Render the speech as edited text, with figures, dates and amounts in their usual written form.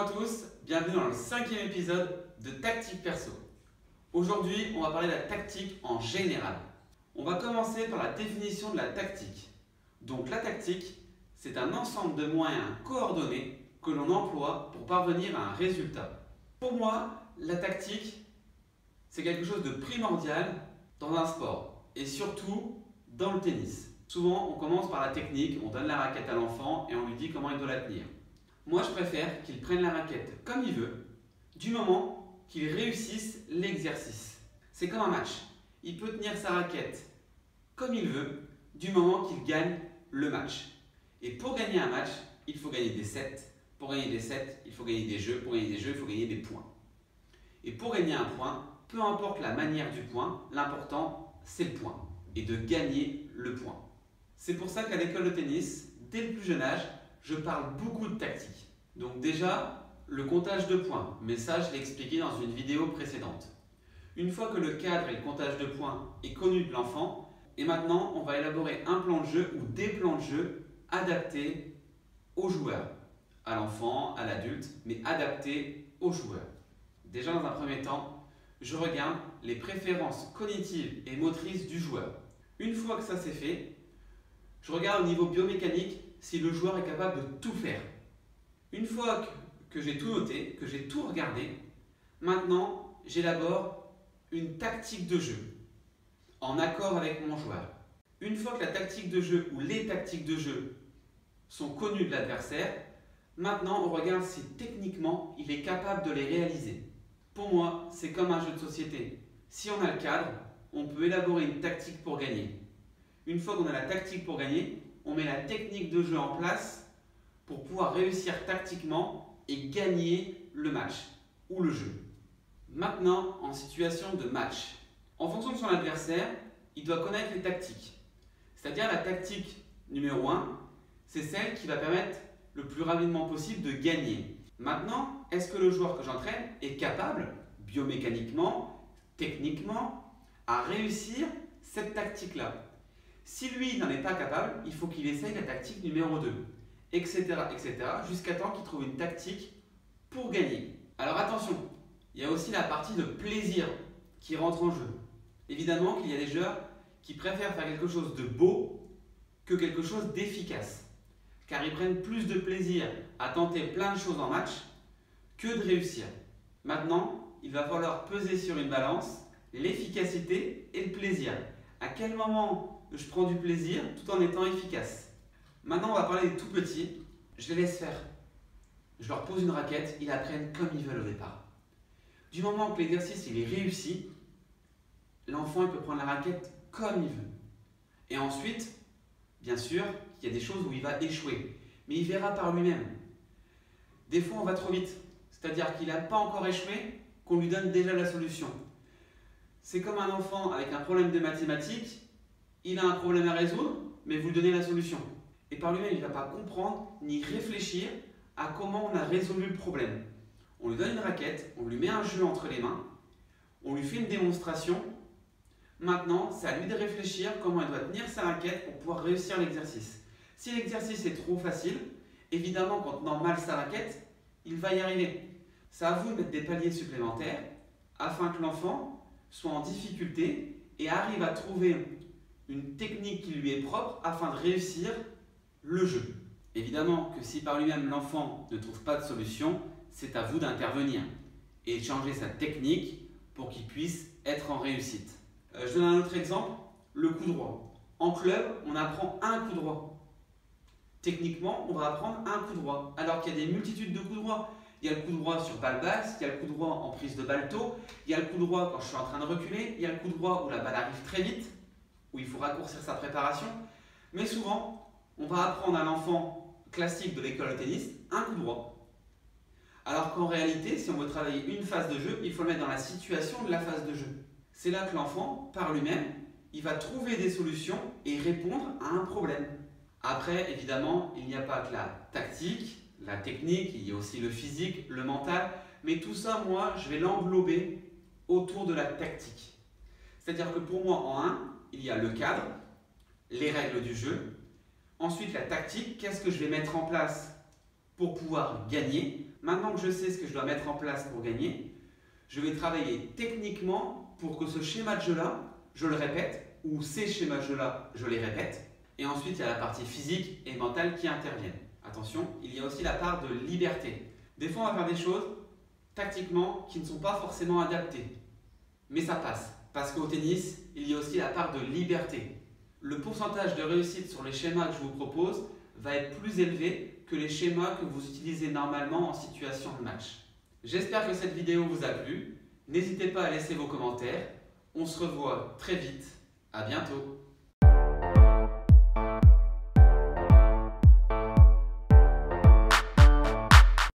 Bonjour à tous, bienvenue dans le 5e épisode de Tactique Perso. Aujourd'hui, on va parler de la tactique en général. On va commencer par la définition de la tactique. Donc la tactique, c'est un ensemble de moyens coordonnés que l'on emploie pour parvenir à un résultat. Pour moi, la tactique, c'est quelque chose de primordial dans un sport et surtout dans le tennis. Souvent, on commence par la technique, on donne la raquette à l'enfant et on lui dit comment il doit la tenir. Moi, je préfère qu'il prenne la raquette comme il veut, du moment qu'il réussisse l'exercice. C'est comme un match. Il peut tenir sa raquette comme il veut, du moment qu'il gagne le match. Et pour gagner un match, il faut gagner des sets. Pour gagner des sets, il faut gagner des jeux. Pour gagner des jeux, il faut gagner des points. Et pour gagner un point, peu importe la manière du point, l'important, c'est le point. Et de gagner le point. C'est pour ça qu'à l'école de tennis, dès le plus jeune âge, je parle beaucoup de tactique. Donc déjà, le comptage de points, mais ça je l'ai expliqué dans une vidéo précédente. Une fois que le cadre et le comptage de points est connu de l'enfant, et maintenant on va élaborer un plan de jeu ou des plans de jeu adaptés aux joueurs, à l'enfant, à l'adulte, mais adaptés aux joueurs. Déjà dans un premier temps, je regarde les préférences cognitives et motrices du joueur. Une fois que ça c'est fait, je regarde au niveau biomécanique si le joueur est capable de tout faire. Une fois que j'ai tout noté, que j'ai tout regardé, maintenant j'élabore une tactique de jeu en accord avec mon joueur. Une fois que la tactique de jeu ou les tactiques de jeu sont connues de l'adversaire, maintenant on regarde si techniquement il est capable de les réaliser. Pour moi, c'est comme un jeu de société. Si on a le cadre, on peut élaborer une tactique pour gagner. Une fois qu'on a la tactique pour gagner, on met la technique de jeu en place pour pouvoir réussir tactiquement et gagner le match ou le jeu. Maintenant, en situation de match, en fonction de son adversaire, il doit connaître les tactiques. C'est-à-dire la tactique numéro 1, c'est celle qui va permettre le plus rapidement possible de gagner. Maintenant, est-ce que le joueur que j'entraîne est capable, biomécaniquement, techniquement, à réussir cette tactique-là? Si lui n'en est pas capable, il faut qu'il essaye la tactique numéro 2, etc. jusqu'à temps qu'il trouve une tactique pour gagner. Alors attention, il y a aussi la partie de plaisir qui rentre en jeu. Évidemment qu'il y a des joueurs qui préfèrent faire quelque chose de beau que quelque chose d'efficace, car ils prennent plus de plaisir à tenter plein de choses en match que de réussir. Maintenant, il va falloir peser sur une balance l'efficacité et le plaisir. À quel moment je prends du plaisir tout en étant efficace? Maintenant, on va parler des tout petits. Je les laisse faire. Je leur pose une raquette, ils apprennent comme ils veulent au départ. Du moment que l'exercice il est réussi, l'enfant il peut prendre la raquette comme il veut. Et ensuite, bien sûr, il y a des choses où il va échouer. Mais il verra par lui-même. Des fois, on va trop vite. C'est-à-dire qu'il n'a pas encore échoué, qu'on lui donne déjà la solution. C'est comme un enfant avec un problème de mathématiques. Il a un problème à résoudre, mais vous lui donnez la solution. Et par lui-même, il ne va pas comprendre ni réfléchir à comment on a résolu le problème. On lui donne une raquette, on lui met un jeu entre les mains, on lui fait une démonstration. Maintenant, c'est à lui de réfléchir comment il doit tenir sa raquette pour pouvoir réussir l'exercice. Si l'exercice est trop facile, évidemment, quand on tenant mal sa raquette, il va y arriver. C'est à vous de mettre des paliers supplémentaires afin que l'enfant soit en difficulté et arrive à trouver une technique qui lui est propre afin de réussir le jeu. Évidemment que si par lui-même l'enfant ne trouve pas de solution, c'est à vous d'intervenir et de changer sa technique pour qu'il puisse être en réussite. Je donne un autre exemple, le coup droit. En club, on apprend un coup droit. Techniquement, on va apprendre un coup droit, alors qu'il y a des multitudes de coups droits. Il y a le coup droit sur balle basse, il y a le coup droit en prise de balle tôt, il y a le coup droit quand je suis en train de reculer, il y a le coup droit où la balle arrive très vite, où il faut raccourcir sa préparation. Mais souvent, on va apprendre à l'enfant classique de l'école de tennis un coup droit. Alors qu'en réalité, si on veut travailler une phase de jeu, il faut le mettre dans la situation de la phase de jeu. C'est là que l'enfant, par lui-même, il va trouver des solutions et répondre à un problème. Après, évidemment, il n'y a pas que la tactique, la technique, il y a aussi le physique, le mental. Mais tout ça, moi, je vais l'englober autour de la tactique. C'est-à-dire que pour moi, en 1, il y a le cadre, les règles du jeu. Ensuite, la tactique, qu'est-ce que je vais mettre en place pour pouvoir gagner? Maintenant que je sais ce que je dois mettre en place pour gagner, je vais travailler techniquement pour que ce schéma de jeu-là, je le répète, ou ces schémas de jeu-là, je les répète. Et ensuite, il y a la partie physique et mentale qui interviennent. Attention, il y a aussi la part de liberté. Des fois, on va faire des choses tactiquement qui ne sont pas forcément adaptées. Mais ça passe, parce qu'au tennis, il y a aussi la part de liberté. Le pourcentage de réussite sur les schémas que je vous propose va être plus élevé que les schémas que vous utilisez normalement en situation de match. J'espère que cette vidéo vous a plu. N'hésitez pas à laisser vos commentaires. On se revoit très vite. À bientôt.